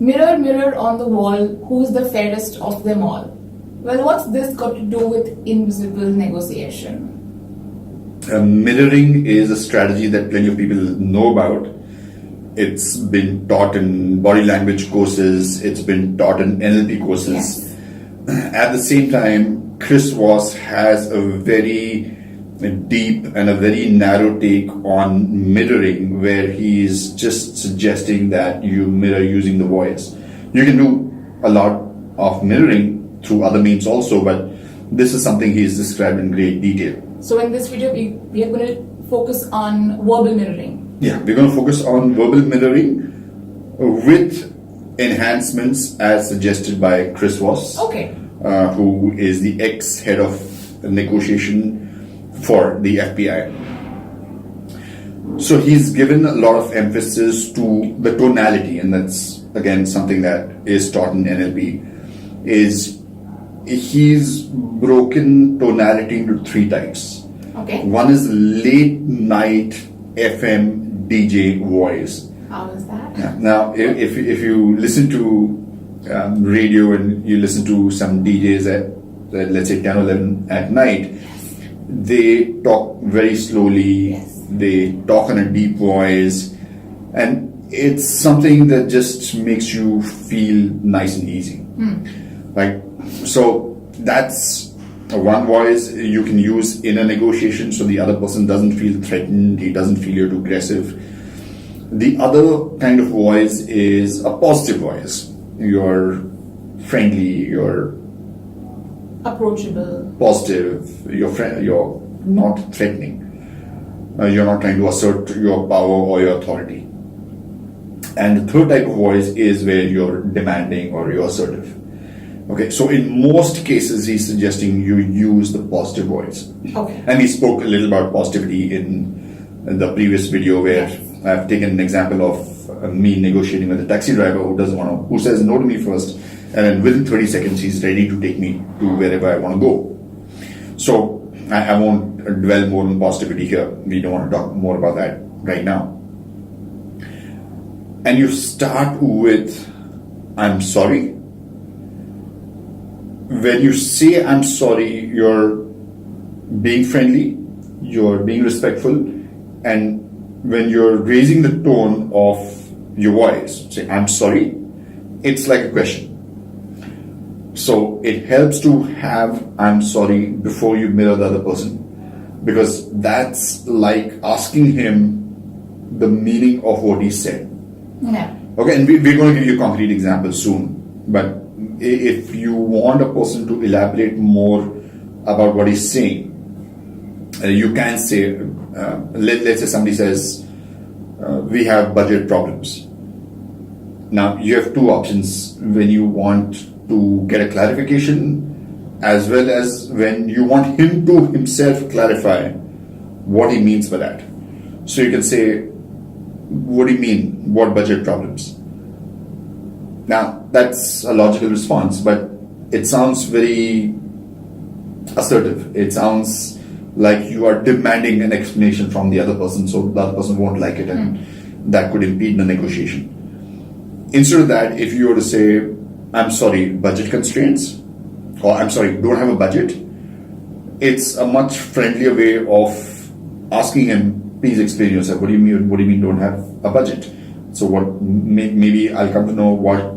Mirror, mirror on the wall, who's the fairest of them all? Well, what's this got to do with invisible negotiation? Mirroring is a strategy that plenty of people know about. It's been taught in body language courses, it's been taught in NLP courses. Yes. At the same time, Chris Voss has a very deep and a very narrow take on mirroring, where he is just suggesting that you mirror using the voice. You can do a lot of mirroring through other means also, but this is something he has described in great detail. So in this video, we are going to focus on verbal mirroring. Yeah, we're going to focus on verbal mirroring with enhancements as suggested by Chris Voss, Okay. who is the ex-head of negotiation for the FBI. So he's given a lot of emphasis to the tonality, and that's again something that is taught in NLP, is he's broken tonality into three types. Okay. One is late night FM DJ voice. How is that? Yeah. Now, if you listen to radio and you listen to some DJs at let's say 10 or 11 at night, they talk very slowly, Yes. they talk in a deep voice, and it's something that just makes you feel nice and easy. Right? So that's one voice you can use in a negotiation, so the other person doesn't feel threatened, he doesn't feel you're too aggressive. The other kind of voice is a positive voice. You're friendly, you're Approachable. positive, you're not threatening. You're not trying to assert your power or your authority. And the third type of voice is where you're demanding or you're assertive. Okay, so in most cases, he's suggesting you use the positive voice. Okay. And we spoke a little about positivity in the previous video, where I've taken an example of me negotiating with a taxi driver who says no to me first, and then within 30 seconds he's ready to take me to wherever I want to go. So I won't dwell more on positivity here. We don't want to talk more about that right now. And you start with I'm sorry. When you say I'm sorry, you're being friendly, you're being respectful, and when you're raising the tone of your voice, say I'm sorry, it's like a question. So it helps to have I'm sorry before you mirror the other person, because that's like asking him the meaning of what he said. Yeah. Okay, and we're going to give you a concrete example soon, but if you want a person to elaborate more about what he's saying, you can say, let's say somebody says, we have budget problems. Now, you have two options when you want to get a clarification, as well as when you want him to himself clarify what he means by that. So you can say, what do you mean? What budget problems? Now, that's a logical response, but it sounds very assertive. It sounds like you are demanding an explanation from the other person, so the other person won't like it, and that could impede the negotiation. Instead of that, if you were to say, I'm sorry, budget constraints, or I'm sorry, don't have a budget, it's a much friendlier way of asking him, please explain yourself. What do you mean don't have a budget? So what? Maybe I'll come to know what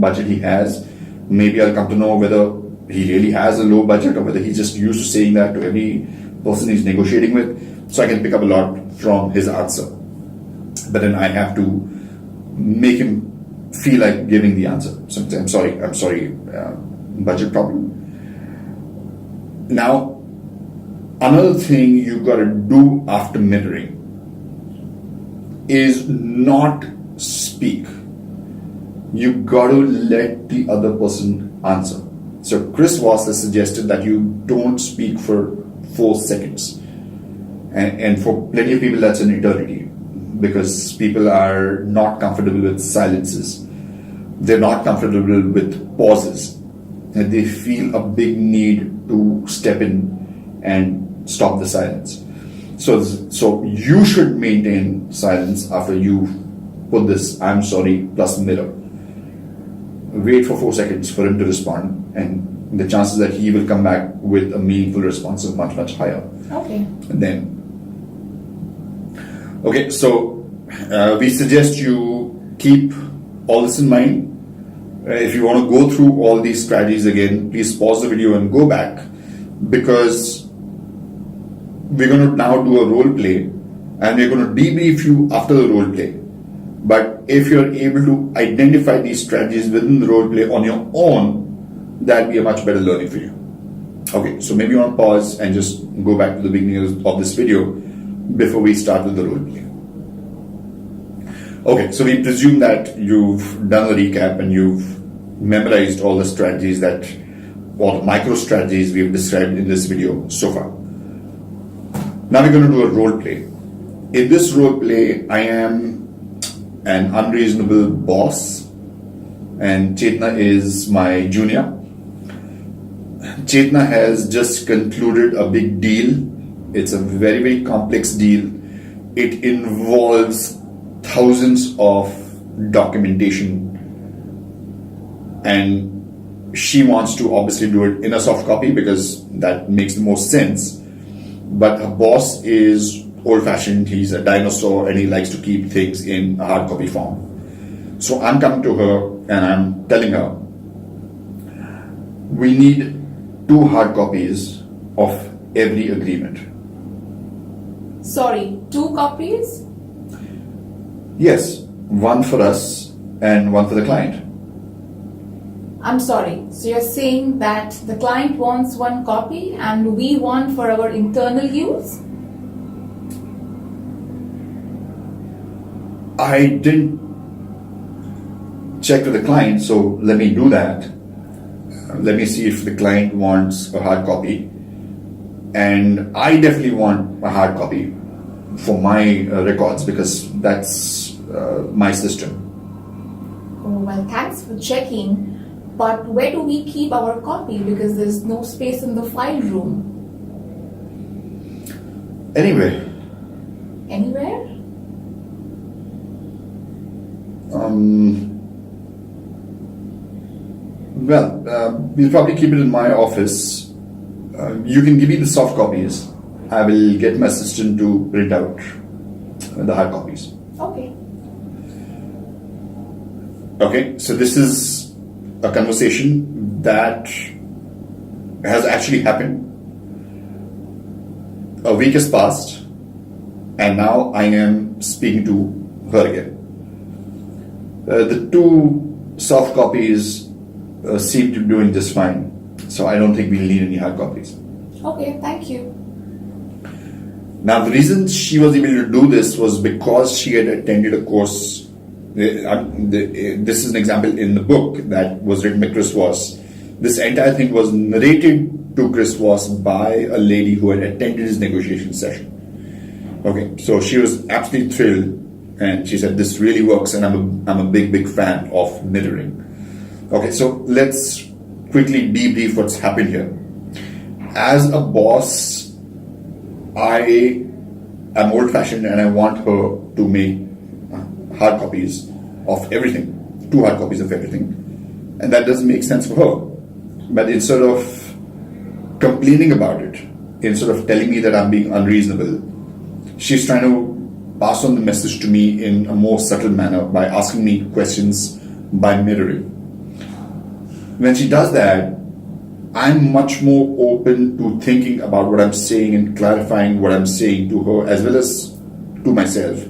budget he has. Maybe I'll come to know whether he really has a low budget, or whether he's just used to saying that to every person he's negotiating with. So I can pick up a lot from his answer. But then I have to make him feel like giving the answer. So I'm sorry, budget problem. Now, another thing you got to do after mirroring is not speak. You got to let the other person answer. So Chris Voss has suggested that you don't speak for 4 seconds. And for plenty of people, that's an eternity, because people are not comfortable with silences. They're not comfortable with pauses. And they feel a big need to step in and stop the silence. So you should maintain silence after you put this I'm sorry plus mirror. wait for 4 seconds for him to respond, and the chances that he will come back with a meaningful response is much, much higher. Okay. Then, okay, so we suggest you keep all this in mind. If you want to go through all these strategies again, please pause the video and go back, because we're going to now do a role play and we're going to debrief you after the role play. But if you're able to identify these strategies within the role play on your own, that'll be a much better learning for you. Okay, so maybe you want to pause and just go back to the beginning of this video before we start with the role play. Okay, so we presume that you've done a recap and you've memorized all the strategies or the micro strategies we've described in this video so far. Now we're going to do a role play. In this role play, I am an unreasonable boss and Chetna is my junior. Chetna has just concluded a big deal. It's a very, very complex deal. It involves thousands of documentation, and she wants to obviously do it in a soft copy because that makes the most sense. But her boss is old-fashioned, he's a dinosaur, and he likes to keep things in a hard copy form. So I'm coming to her and I'm telling her, we need 2 hard copies of every agreement. Sorry, 2 copies? Yes, one for us and one for the client. I'm sorry. So you're saying that the client wants 1 copy and we want for our internal use? I didn't check with the client, so let me do that. Let me see if the client wants a hard copy. And I definitely want a hard copy for my records because that's my system. Oh, well, thanks for checking. But where do we keep our copy? Because there's no space in the file room. Anyway. Anywhere? We'll probably keep it in my office. You can give me the soft copies. I will get my assistant to print out the hard copies. Okay. Okay, so this is a conversation that has actually happened. A week has passed, and now I am speaking to her again. The 2 soft copies seem to be doing just fine, so I don't think we'll need any hard copies. Okay, thank you. Now, the reason she was able to do this was because she had attended a course. This is an example in the book that was written by Chris Voss. This entire thing was narrated to Chris Voss by a lady who had attended his negotiation session. Okay, so she was absolutely thrilled, and she said, "This really works," and I'm a big fan of mirroring. Okay, so let's quickly debrief what's happened here. As a boss, I am old-fashioned and I want her to make hard copies of everything, 2 hard copies of everything, and that doesn't make sense for her. But instead of complaining about it, instead of telling me that I'm being unreasonable, she's trying to pass on the message to me in a more subtle manner by asking me questions by mirroring. When she does that, I'm much more open to thinking about what I'm saying and clarifying what I'm saying to her as well as to myself.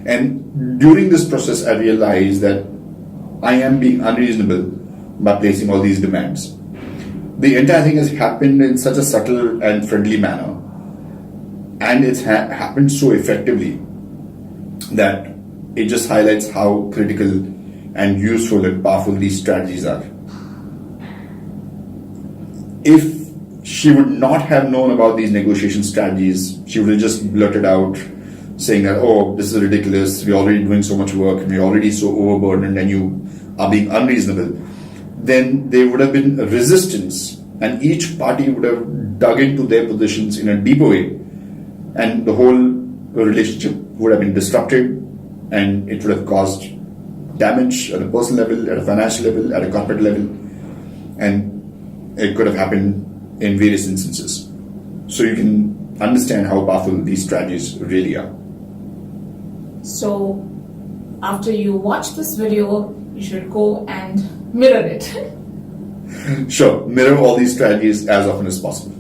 And during this process, I realized that I am being unreasonable by placing all these demands. The entire thing has happened in such a subtle and friendly manner, and it's happened so effectively that it just highlights how critical and useful and powerful these strategies are. If she would not have known about these negotiation strategies, she would have just blurted out saying that, "Oh, this is ridiculous, we're already doing so much work, and we're already so overburdened, and you are being unreasonable," then there would have been a resistance, and each party would have dug into their positions in a deeper way, and the whole relationship would have been disrupted, and it would have caused damage at a personal level, at a financial level, at a corporate level, and it could have happened in various instances. So you can understand how powerful these strategies really are. So after you watch this video, you should go and mirror it. Sure, mirror all these strategies as often as possible.